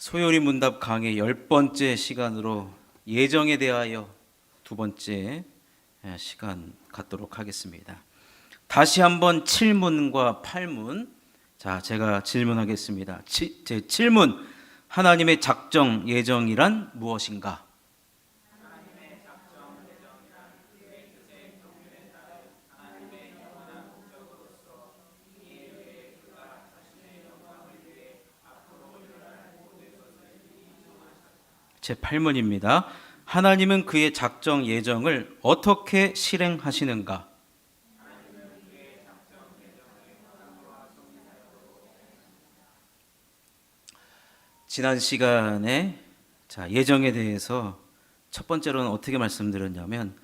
소요리 문답 강의 10번째 시간으로 예정에 대하여 두 번째 시간 갖도록 하겠습니다. 다시 한번 7문과 8문, 자, 제가 질문하겠습니다. 제 7문, 하나님의 작정 예정이란 무엇인가? 제 8문입니다. 하나님은 그의 작정 예정을 어떻게 실행하시는가? 지난 시간에 예정에 대해서 첫 번째로는 어떻게 말씀드렸냐면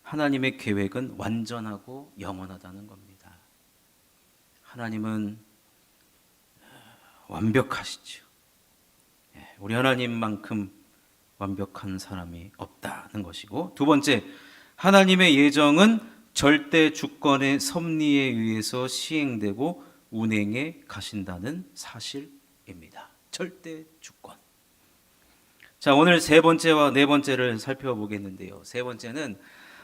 하나님의 계획은 완전하고 영원하다는 겁니다. 하나님은 완벽하시죠. 우리 하나님만큼 완벽한 사람이 없다는 것이고, 두 번째, 하나님의 예정은 절대 주권의 섭리에 의해서 시행되고 운행해 가신다는 사실입니다. 절대 주권. 자, 오늘 세 번째와 네 번째를 살펴보겠는데요. 세 번째는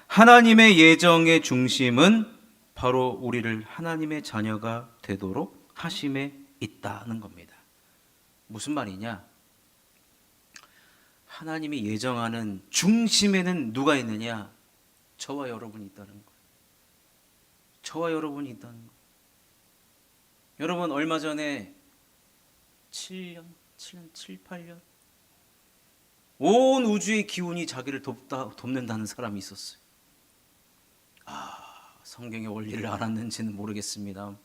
하나님의 예정의 중심은 바로 우리를 하나님의 자녀가 되도록 하심에 있다는 겁니다. 무슨 말이냐? 하나님이 예정하는 중심에는 누가 있느냐? 저와 여러분이 있다는 거예요. 저와 여러분이 있다는 거예요. 여러분, 얼마 전에 7년, 8년 온 우주의 기운이 자기를 돕는다는 사람이 있었어요. 성경의 원리를 알았는지는 모르겠습니다.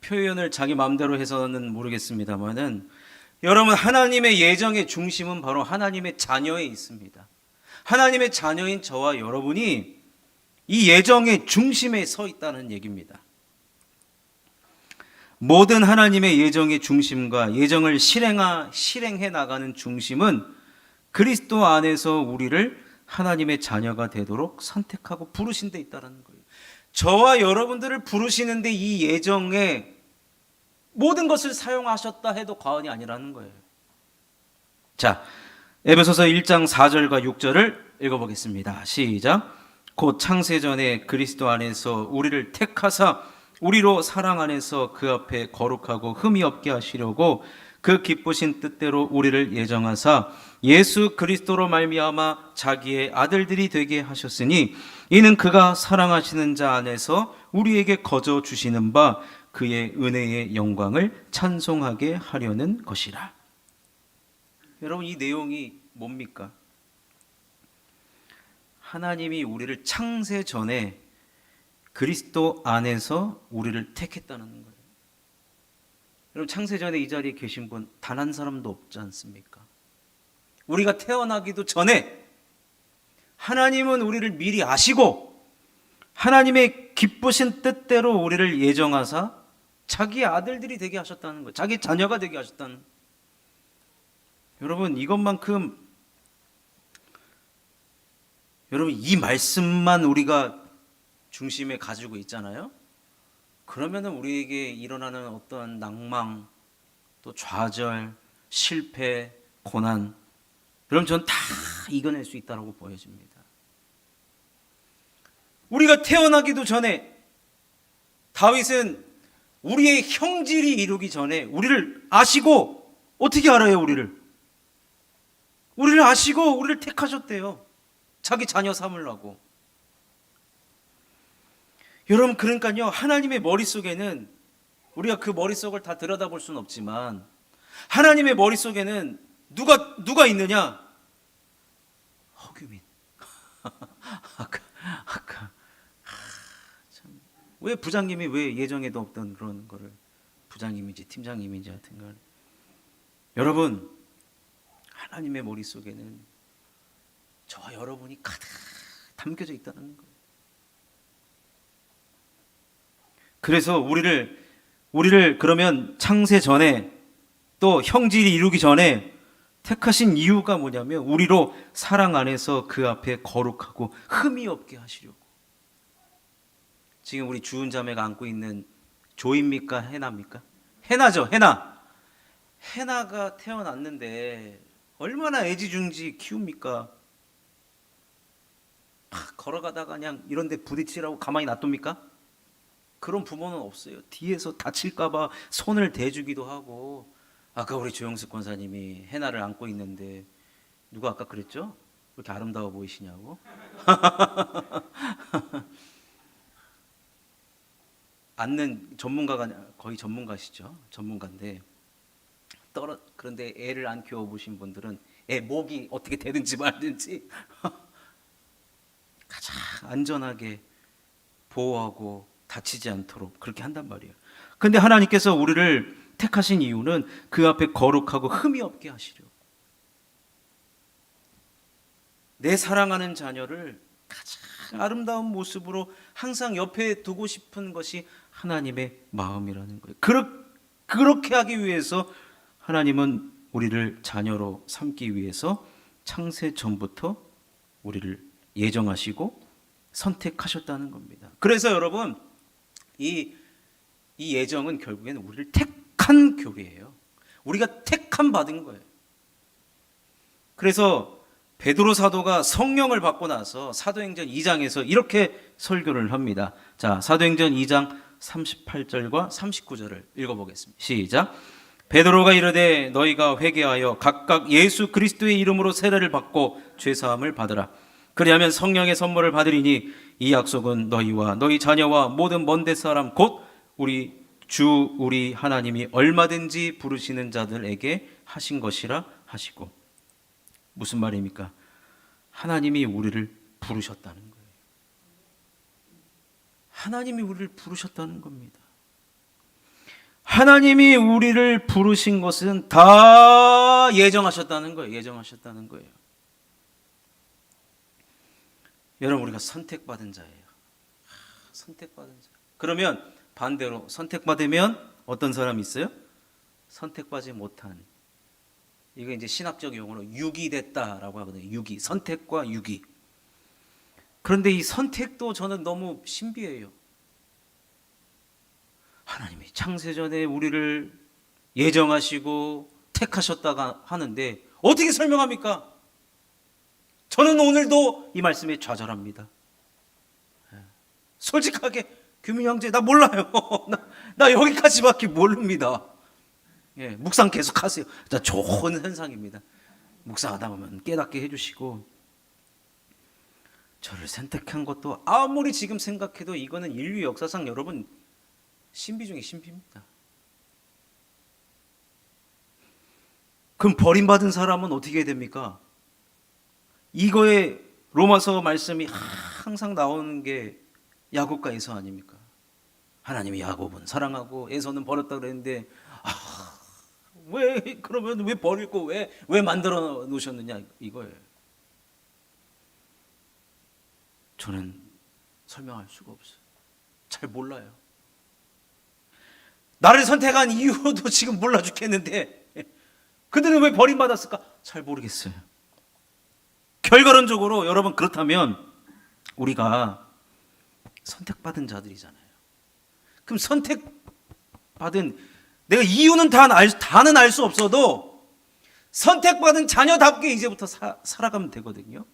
표현을 자기 마음대로 해서는 모르겠습니다만은, 여러분, 하나님의 예정의 중심은 바로 하나님의 자녀에 있습니다. 하나님의 자녀인 저와 여러분이 이 예정의 중심에 서 있다는 얘기입니다. 모든 하나님의 예정의 중심과 예정을 실행해 나가는 중심은 그리스도 안에서 우리를 하나님의 자녀가 되도록 선택하고 부르신 데 있다는 거예요. 저와 여러분들을 부르시는데 이 예정에 모든 것을 사용하셨다 해도 과언이 아니라는 거예요. 자, 에베소서 1장 4절과 6절을 읽어보겠습니다. 시작. 곧 창세전에 그리스도 안에서 우리를 택하사 우리로 사랑 안에서 그 앞에 거룩하고 흠이 없게 하시려고 그 기쁘신 뜻대로 우리를 예정하사 예수 그리스도로 말미암아 자기의 아들들이 되게 하셨으니 이는 그가 사랑하시는 자 안에서 우리에게 거저 주시는 바 그의 은혜의 영광을 찬송하게 하려는 것이라. 여러분, 이 내용이 뭡니까? 하나님이 우리를 창세 전에 그리스도 안에서 우리를 택했다는 거예요. 여러분, 창세 전에 이 자리에 계신 분 단 한 사람도 없지 않습니까? 우리가 태어나기도 전에 하나님은 우리를 미리 아시고 하나님의 기쁘신 뜻대로 우리를 예정하사 자기 아들들이 되게 하셨다는 거예요. 자기 자녀가 되게 하셨다는 거예요. 여러분, 이것만큼 여러분 이 말씀만 우리가 중심에 가지고 있잖아요. 그러면은 우리에게 일어나는 어떤 낭망, 또 좌절, 실패, 고난, 그럼 전 다 이겨낼 수 있다고 보여집니다. 우리가 태어나기도 전에 다윗은 우리의 형질이 이루기 전에 우리를 아시고, 어떻게 알아요? 우리를 아시고 우리를 택하셨대요. 자기 자녀 삼으려고. 여러분, 그러니까요, 하나님의 머릿속에는 우리가 그 머릿속을 다 들여다볼 수는 없지만 하나님의 머릿속에는 누가 있느냐? 허규민. 아까 참, 왜 부장님이 왜 예정에도 없던 그런 거를 부장님인지 팀장님인지 하여튼 간, 여러분, 하나님의 머릿속에는 저와 여러분이 가득 담겨져 있다는 거예요. 그래서 우리를 그러면 창세 전에 또 형질이 이루기 전에 택하신 이유가 뭐냐면 우리로 사랑 안에서 그 앞에 거룩하고 흠이 없게 하시려고. 지금 우리 주은 자매가 안고 있는 조입니까? 해나입니까? 해나죠. 해나가 태어났는데 얼마나 애지중지 키웁니까? 막 걸어가다가 그냥 이런 데 부딪히라고 가만히 놔둡니까? 그런 부모는 없어요. 뒤에서 다칠까봐 손을 대주기도 하고. 아까 우리 조영숙 권사님이 해나를 안고 있는데 누가 아까 그랬죠? 왜 이렇게 아름다워 보이시냐고. 안는 전문가가 거의 전문가시죠. 전문가인데 그런데 애를 안 키워보신 분들은 애 목이 어떻게 되든지 말든지 가장 안전하게 보호하고 다치지 않도록 그렇게 한단 말이에요. 근데 하나님께서 우리를 택하신 이유는 그 앞에 거룩하고 흠이 없게 하시려고. 내 사랑하는 자녀를 가장 아름다운 모습으로 항상 옆에 두고 싶은 것이 하나님의 마음이라는 거예요. 그렇게 하기 위해서 하나님은 우리를 자녀로 삼기 위해서 창세 전부터 우리를 예정하시고 선택하셨다는 겁니다. 그래서 여러분 이 예정은 결국에는 우리를 택한 교회예요. 우리가 택함 받은 거예요. 그래서 베드로 사도가 성령을 받고 나서 사도행전 2장에서 이렇게 설교를 합니다. 자, 사도행전 2장 38절과 39절을 읽어보겠습니다. 시작. 베드로가 이르되 너희가 회개하여 각각 예수 그리스도의 이름으로 세례를 받고 죄사함을 받으라. 그리하면 성령의 선물을 받으리니 이 약속은 너희와 너희 자녀와 모든 먼데 사람 곧 우리 하나님이 얼마든지 부르시는 자들에게 하신 것이라 하시고. 무슨 말입니까? 하나님이 우리를 부르셨다는 거예요. 하나님이 우리를 부르셨다는 겁니다. 하나님이 우리를 부르신 것은 다 예정하셨다는 거예요. 예정하셨다는 거예요. 여러분, 우리가 선택받은 자예요. 선택받은 자. 그러면 반대로 선택받으면 어떤 사람이 있어요? 선택받지 못한. 이거 이제 신학적 용어로 유기됐다라고 하거든요. 유기. 선택과 유기. 그런데 이 선택도 저는 너무 신비해요. 하나님이 창세전에 우리를 예정하시고 택하셨다가 하는데 어떻게 설명합니까? 저는 오늘도 이 말씀에 좌절합니다. 솔직하게 규민 형제 나 몰라요. 나 여기까지밖에 모릅니다. 예, 묵상 계속 하세요. 좋은 현상입니다. 묵상하다 보면 깨닫게 해주시고. 저를 선택한 것도 아무리 지금 생각해도 이거는 인류 역사상 여러분 신비 중에 신비입니다. 그럼 버림받은 사람은 어떻게 됩니까? 이거에 로마서 말씀이 항상 나오는 게 야곱과 에서 아닙니까? 하나님이 야곱은 사랑하고 에서는 버렸다 그랬는데 왜 그러면 왜 버릴 거 왜 만들어 놓으셨느냐 이거예요. 저는 설명할 수가 없어요. 잘 몰라요. 나를 선택한 이유도 지금 몰라 죽겠는데 그들은 왜 버림받았을까? 잘 모르겠어요. 결과론적으로 여러분 그렇다면 우리가 선택받은 자들이잖아요. 그럼 선택받은 내가 이유는 다는 알 수 없어도 선택받은 자녀답게 이제부터 살아가면 되거든요.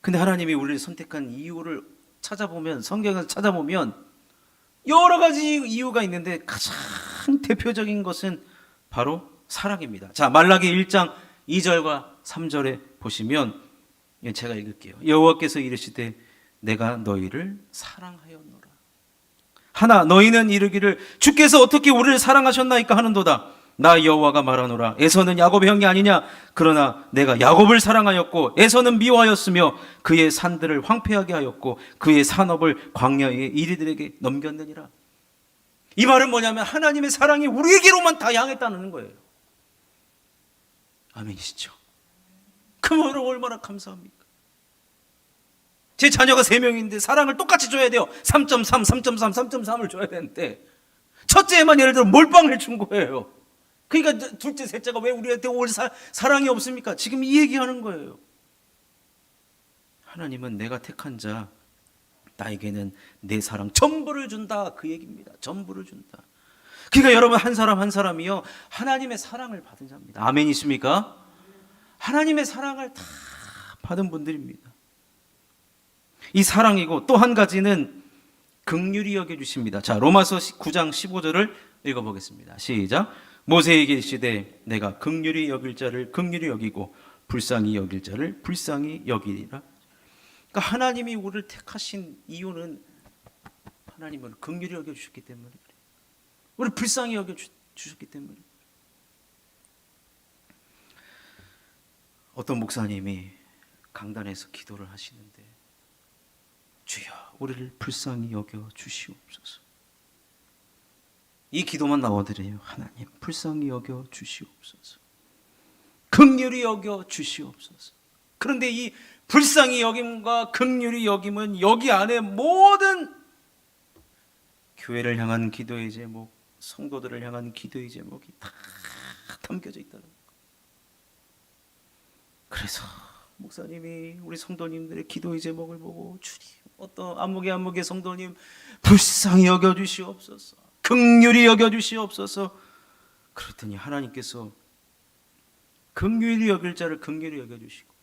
근데 하나님이 우리를 선택한 이유를 찾아보면 성경에서 찾아보면 여러 가지 이유가 있는데 가장 대표적인 것은 바로 사랑입니다. 자, 말라기 1장 2절과 3절에 보시면 제가 읽을게요. 여호와께서 이르시되 내가 너희를 사랑하였노라. 하나 너희는 이르기를 주께서 어떻게 우리를 사랑하셨나이까 하는도다. 나 여호와가 말하노라. 에서는 야곱의 형이 아니냐. 그러나 내가 야곱을 사랑하였고 에서는 미워하였으며 그의 산들을 황폐하게 하였고 그의 산업을 광야의 이리들에게 넘겼느니라. 이 말은 뭐냐면 하나님의 사랑이 우리에게로만 다 향했다는 거예요. 아멘이시죠? 그 말은 얼마나 감사합니까? 제 자녀가 3명인데 사랑을 똑같이 줘야 돼요. 3.3, 3.3, 3.3을 줘야 되는데 첫째에만 예를 들어 몰빵을 준 거예요. 그러니까 둘째, 셋째가 왜 우리한테 올 사랑이 없습니까? 지금 이 얘기하는 거예요. 하나님은 내가 택한 자 나에게는 내 사랑 전부를 준다 그 얘기입니다. 전부를 준다. 그러니까 여러분, 한 사람 한 사람이요, 하나님의 사랑을 받은 자입니다. 아멘이십니까? 하나님의 사랑을 다 받은 분들입니다. 이 사랑이고, 또 한 가지는 긍휼히 여겨주십니다. 자, 로마서 9장 15절을 읽어보겠습니다. 시작. 모세에게 이르시되 내가 긍휼히 여길 자를 긍휼히 여기고 불쌍히 여길 자를 불쌍히 여기리라. 그러니까 하나님이 우리를 택하신 이유는 하나님을 긍휼히 여겨주셨기 때문에, 우리를 불쌍히 여겨주셨기 때문에. 어떤 목사님이 강단에서 기도를 하시는데, 주여 우리를 불쌍히 여겨 주시옵소서. 이 기도만 나와드려요. 하나님 불쌍히 여겨 주시옵소서. 긍휼히 여겨 주시옵소서. 그런데 이 불쌍히 여김과 긍휼히 여김은 여기 안에 모든 교회를 향한 기도의 제목, 성도들을 향한 기도의 제목이 다 담겨져 있다는 거예요. 그래서 목사님이 우리 성도님들의 기도의 제목을 보고, 주님 어떤 안목의 성도님 불쌍히 여겨주시옵소서, 긍휼히 여겨주시옵소서. 그랬더니 하나님께서 긍휼히 여길 자를 긍휼히 여겨주시고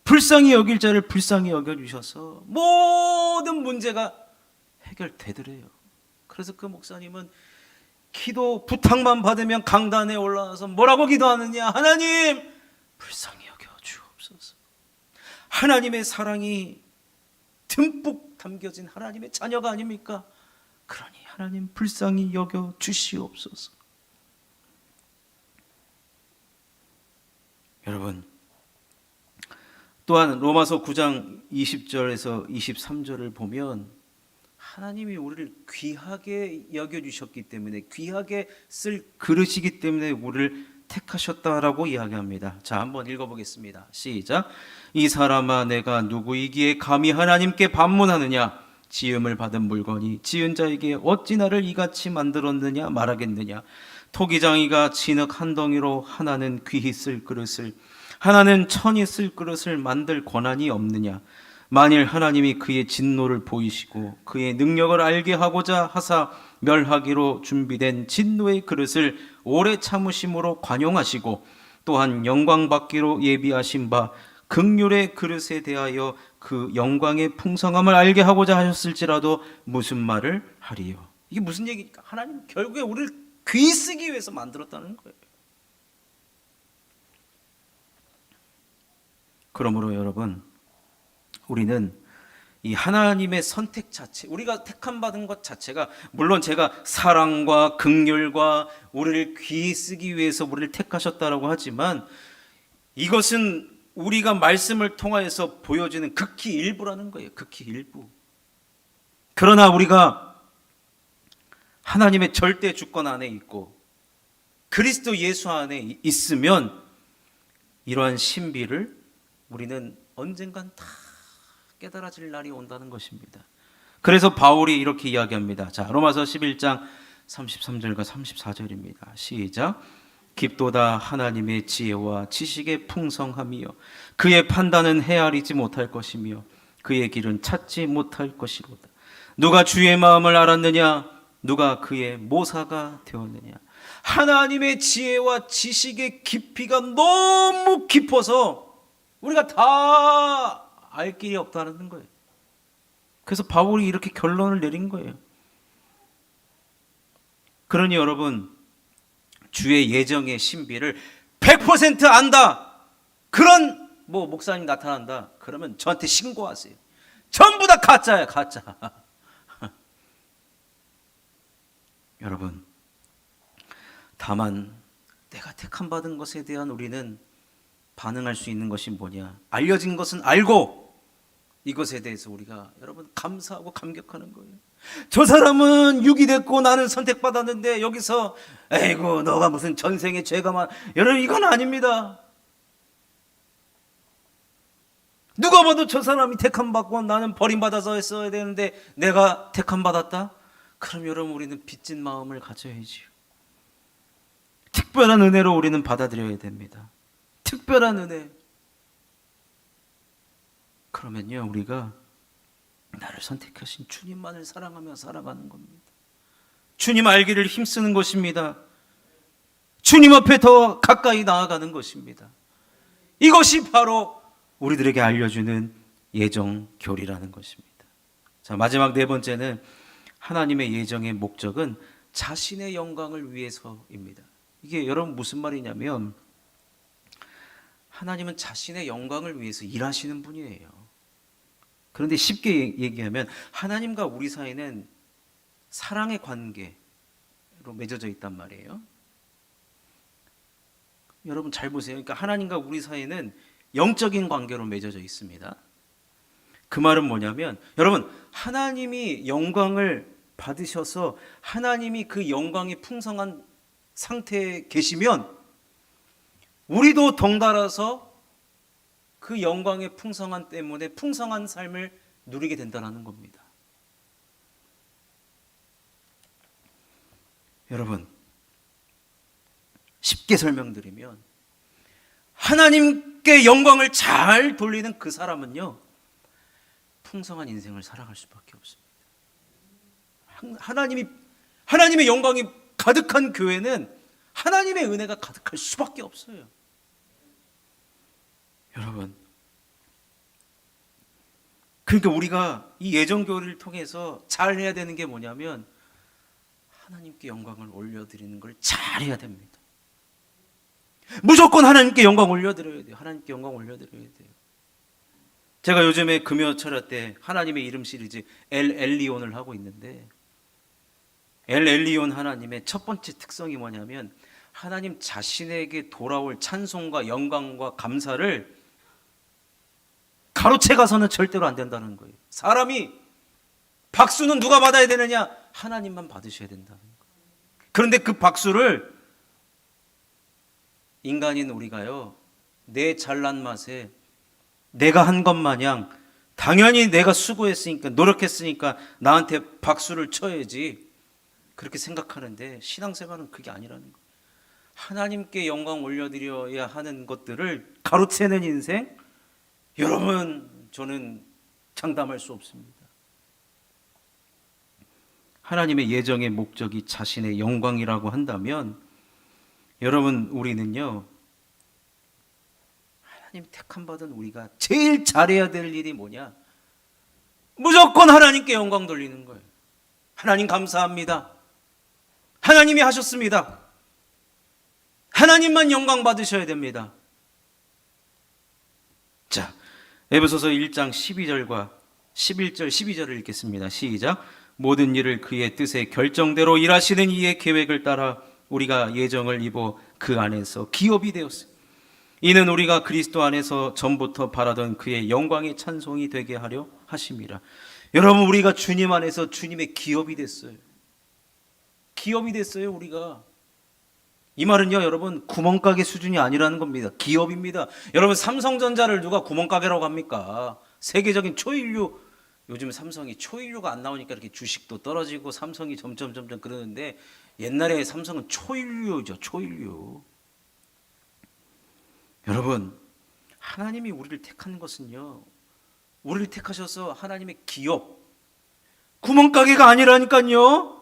불쌍히 여길 자를 불쌍히 여겨주셔서 모든 문제가 해결되더래요. 그래서 그 목사님은 기도 부탁만 받으면 강단에 올라와서 뭐라고 기도하느냐? 하나님 불쌍히 여겨 주옵소서. 하나님의 사랑이 듬뿍 담겨진 하나님의 자녀가 아닙니까? 그러니 하나님 불쌍히 여겨 주시옵소서. 여러분, 또한 로마서 9장 20절에서 23절을 보면 하나님이 우리를 귀하게 여겨주셨기 때문에, 귀하게 쓸 그릇이기 때문에 우리를 택하셨다라고 이야기합니다. 자, 한번 읽어보겠습니다. 시작. 이 사람아, 내가 누구이기에 감히 하나님께 반문하느냐? 지음을 받은 물건이 지은 자에게 어찌 나를 이같이 만들었느냐 말하겠느냐? 토기장이가 진흙 한 덩이로 하나는 귀히 쓸 그릇을, 하나는 천이 쓸 그릇을 만들 권한이 없느냐? 만일 하나님이 그의 진노를 보이시고 그의 능력을 알게 하고자 하사 멸하기로 준비된 진노의 그릇을 오래 참으심으로 관용하시고, 또한 영광 받기로 예비하신 바 긍휼의 그릇에 대하여 그 영광의 풍성함을 알게 하고자 하셨을지라도 무슨 말을 하리요? 이게 무슨 얘기입니까? 하나님 결국에 우리를 귀 쓰기 위해서 만들었다는 거예요. 그러므로 여러분, 우리는 이 하나님의 선택 자체, 우리가 택함 받은 것 자체가, 물론 제가 사랑과 긍휼과 우리를 귀히 쓰기 위해서 우리를 택하셨다라고 하지만, 이것은 우리가 말씀을 통하여서 보여지는 극히 일부라는 거예요. 극히 일부. 그러나 우리가 하나님의 절대 주권 안에 있고 그리스도 예수 안에 있으면 이러한 신비를 우리는 언젠간 다 깨달아질 날이 온다는 것입니다. 그래서 바울이 이렇게 이야기합니다. 자, 로마서 11장 33절과 34절입니다. 시작. 깊도다 하나님의 지혜와 지식의 풍성함이요 그의 판단은 헤아리지 못할 것이며 그의 길은 찾지 못할 것이로다. 누가 주의 마음을 알았느냐? 누가 그의 모사가 되었느냐? 하나님의 지혜와 지식의 깊이가 너무 깊어서 우리가 다 알 길이 없다는 거예요. 그래서 바울이 이렇게 결론을 내린 거예요. 그러니 여러분, 주의 예정의 신비를 100% 안다, 그런 목사님 나타난다, 그러면 저한테 신고하세요. 전부 다 가짜야, 가짜. 여러분, 다만 내가 택함 받은 것에 대한 우리는 반응할 수 있는 것이 뭐냐? 알려진 것은 알고 이것에 대해서 우리가 여러분 감사하고 감격하는 거예요. 저 사람은 육이 됐고 나는 선택받았는데 여기서 에이구 너가 무슨 전생에 죄가 많아. 여러분, 이건 아닙니다. 누가 봐도 저 사람이 택함 받고 나는 버림받아서 했어야 되는데 내가 택함 받았다? 그럼 여러분, 우리는 빚진 마음을 가져야지요. 특별한 은혜로 우리는 받아들여야 됩니다. 특별한 은혜. 그러면요, 우리가 나를 선택하신 주님만을 사랑하며 살아가는 겁니다. 주님 알기를 힘쓰는 것입니다. 주님 앞에 더 가까이 나아가는 것입니다. 이것이 바로 우리들에게 알려주는 예정교리라는 것입니다. 자, 마지막 네 번째는 하나님의 예정의 목적은 자신의 영광을 위해서입니다. 이게 여러분 무슨 말이냐면 하나님은 자신의 영광을 위해서 일하시는 분이에요. 그런데 쉽게 얘기하면 하나님과 우리 사이는 사랑의 관계로 맺어져 있단 말이에요. 여러분 잘 보세요. 그러니까 하나님과 우리 사이는 영적인 관계로 맺어져 있습니다. 그 말은 뭐냐면 여러분 하나님이 영광을 받으셔서 하나님이 그 영광이 풍성한 상태에 계시면 우리도 덩달아서 그 영광의 풍성함 때문에 풍성한 삶을 누리게 된다는 겁니다. 여러분 쉽게 설명드리면 하나님께 영광을 잘 돌리는 그 사람은요 풍성한 인생을 살아갈 수밖에 없습니다. 하나님의 영광이 가득한 교회는 하나님의 은혜가 가득할 수밖에 없어요. 여러분 그러니까 우리가 이 예정교리를 통해서 잘 해야 되는 게 뭐냐면 하나님께 영광을 올려드리는 걸 잘해야 됩니다. 무조건 하나님께 영광 올려드려야 돼요. 하나님께 영광 올려드려야 돼요. 제가 요즘에 금요철야 때 하나님의 이름 시리즈 엘 엘리온을 하고 있는데 엘 엘리온 하나님의 첫 번째 특성이 뭐냐면 하나님 자신에게 돌아올 찬송과 영광과 감사를 가로채 가서는 절대로 안 된다는 거예요. 사람이 박수는 누가 받아야 되느냐? 하나님만 받으셔야 된다는 거예요. 그런데 그 박수를 인간인 우리가요 내 잘난 맛에 내가 한 것 마냥 당연히 내가 수고했으니까 노력했으니까 나한테 박수를 쳐야지 그렇게 생각하는데 신앙생활은 그게 아니라는 거예요. 하나님께 영광 올려드려야 하는 것들을 가로채는 인생 여러분 저는 장담할 수 없습니다. 하나님의 예정의 목적이 자신의 영광이라고 한다면 여러분 우리는요 하나님 택함 받은 우리가 제일 잘해야 될 일이 뭐냐? 무조건 하나님께 영광 돌리는 거예요. 하나님 감사합니다. 하나님이 하셨습니다. 하나님만 영광 받으셔야 됩니다. 자, 에베소서 1장 12절과 11절 12절을 읽겠습니다. 시작. 모든 일을 그의 뜻에 결정대로 일하시는 이의 계획을 따라 우리가 예정을 입어 그 안에서 기업이 되었어요. 이는 우리가 그리스도 안에서 전부터 바라던 그의 영광의 찬송이 되게 하려 하심이라. 여러분 우리가 주님 안에서 주님의 기업이 됐어요. 기업이 됐어요 우리가. 이 말은요 여러분 구멍가게 수준이 아니라는 겁니다. 기업입니다. 여러분 삼성전자를 누가 구멍가게라고 합니까? 세계적인 초일류 요즘 삼성이 초일류가 안 나오니까 이렇게 주식도 떨어지고 삼성이 점점 그러는데 옛날에 삼성은 초일류죠. 초일류. 여러분 하나님이 우리를 택한 것은요 우리를 택하셔서 하나님의 기업 구멍가게가 아니라니까요.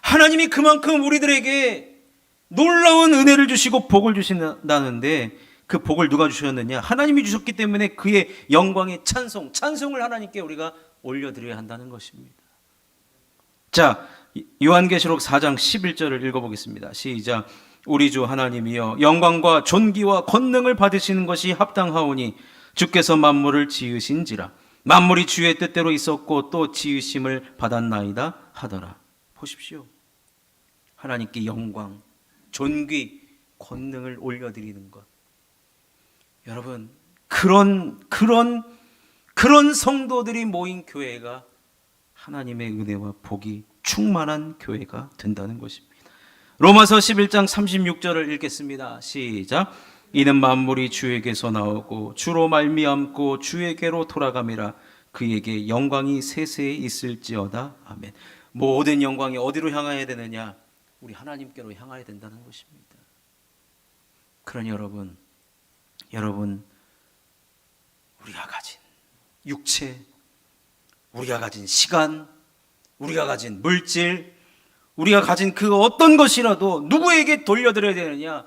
하나님이 그만큼 우리들에게 놀라운 은혜를 주시고 복을 주신다는데 그 복을 누가 주셨느냐? 하나님이 주셨기 때문에 그의 영광의 찬송을 하나님께 우리가 올려드려야 한다는 것입니다. 자, 요한계시록 4장 11절을 읽어보겠습니다. 시작. 우리 주 하나님이여 영광과 존귀와 권능을 받으시는 것이 합당하오니 주께서 만물을 지으신지라. 만물이 주의 뜻대로 있었고 또 지으심을 받았나이다 하더라. 보십시오. 하나님께 영광, 존귀, 권능을 올려드리는 것. 여러분, 그런 성도들이 모인 교회가 하나님의 은혜와 복이 충만한 교회가 된다는 것입니다. 로마서 11장 36절을 읽겠습니다. 시작. 이는 만물이 주에게서 나오고 주로 말미암고 주에게로 돌아감이라. 그에게 영광이 세세에 있을지어다. 아멘. 모든 영광이 어디로 향해야 되느냐? 우리 하나님께로 향해야 된다는 것입니다. 그러니 여러분 우리가 가진 육체, 우리가 가진 시간, 우리가 가진 물질, 우리가 가진 그 어떤 것이라도 누구에게 돌려드려야 되느냐?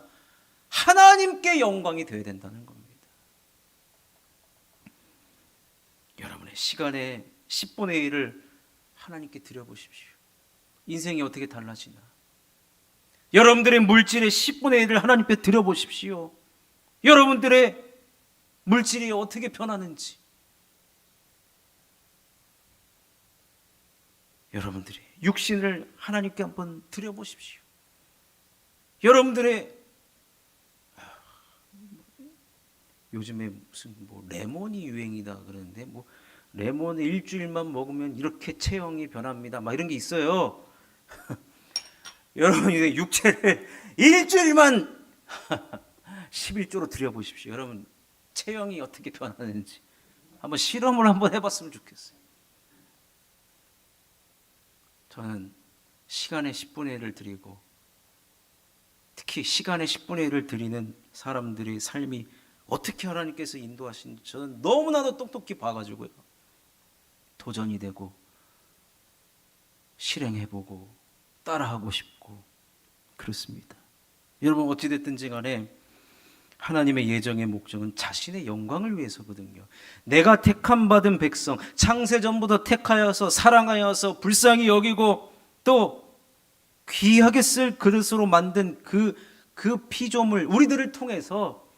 하나님께 영광이 되어야 된다는 겁니다. 여러분의 시간의 10분의 1을 하나님께 드려보십시오. 인생이 어떻게 달라지나? 여러분들의 물질의 10분의 1을 하나님께 드려보십시오. 여러분들의 물질이 어떻게 변하는지, 여러분들의 육신을 하나님께 한번 드려보십시오. 여러분들의 요즘에 무슨 레몬이 유행이다 그러는데 레몬 일주일만 먹으면 이렇게 체형이 변합니다. 막 이런 게 있어요. 여러분의 육체를 일주일만 11조로 드려보십시오. 여러분 체형이 어떻게 변하는지 한번 실험을 한번 해봤으면 좋겠어요. 저는 시간의 10분의 1을 드리고, 특히 시간의 10분의 1을 드리는 사람들의 삶이 어떻게 하나님께서 인도하시는지 저는 너무나도 똑똑히 봐가지고요, 도전이 되고 실행해보고 따라하고 싶고 그렇습니다. 여러분 어찌됐든지 간에 하나님의 예정의 목적은 자신의 영광을 위해서거든요. 내가 택함 받은 백성, 창세전부터 택하여서 사랑하여서 불쌍히 여기고 또 귀하게 쓸 그릇으로 만든 그 피조물 우리들을 통해서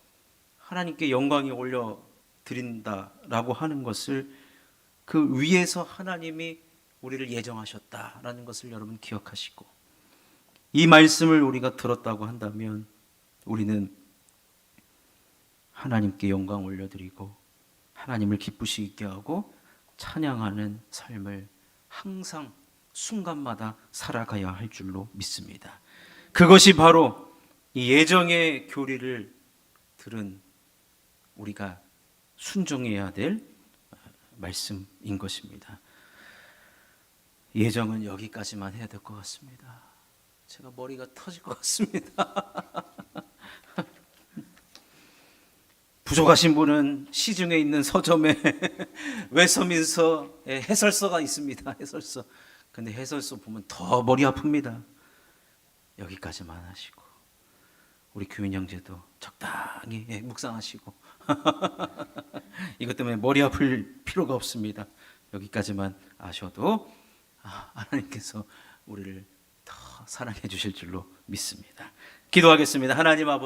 하나님께 영광이 올려드린다라고 하는 것을, 그 위에서 하나님이 우리를 예정하셨다라는 것을 여러분 기억하시고, 이 말씀을 우리가 들었다고 한다면 우리는 하나님께 영광 올려드리고 하나님을 기쁘시게 하고 찬양하는 삶을 항상 순간마다 살아가야 할 줄로 믿습니다. 그것이 바로 이 예정의 교리를 들은 우리가 순종해야 될 말씀인 것입니다. 예정은 여기까지만 해야 될 것 같습니다. 제가 머리가 터질 것 같습니다. 부족하신 분은 시중에 있는 서점에 웨스트민스터 해설서가 있습니다. 해설서. 근데 해설서 보면 더 머리 아픕니다. 여기까지만 하시고, 우리 규민 형제도 적당히 묵상하시고 이것 때문에 머리 아플 필요가 없습니다. 여기까지만 아셔도 하나님께서 우리를 더 사랑해 주실 줄로 믿습니다. 기도하겠습니다. 하나님 아버지,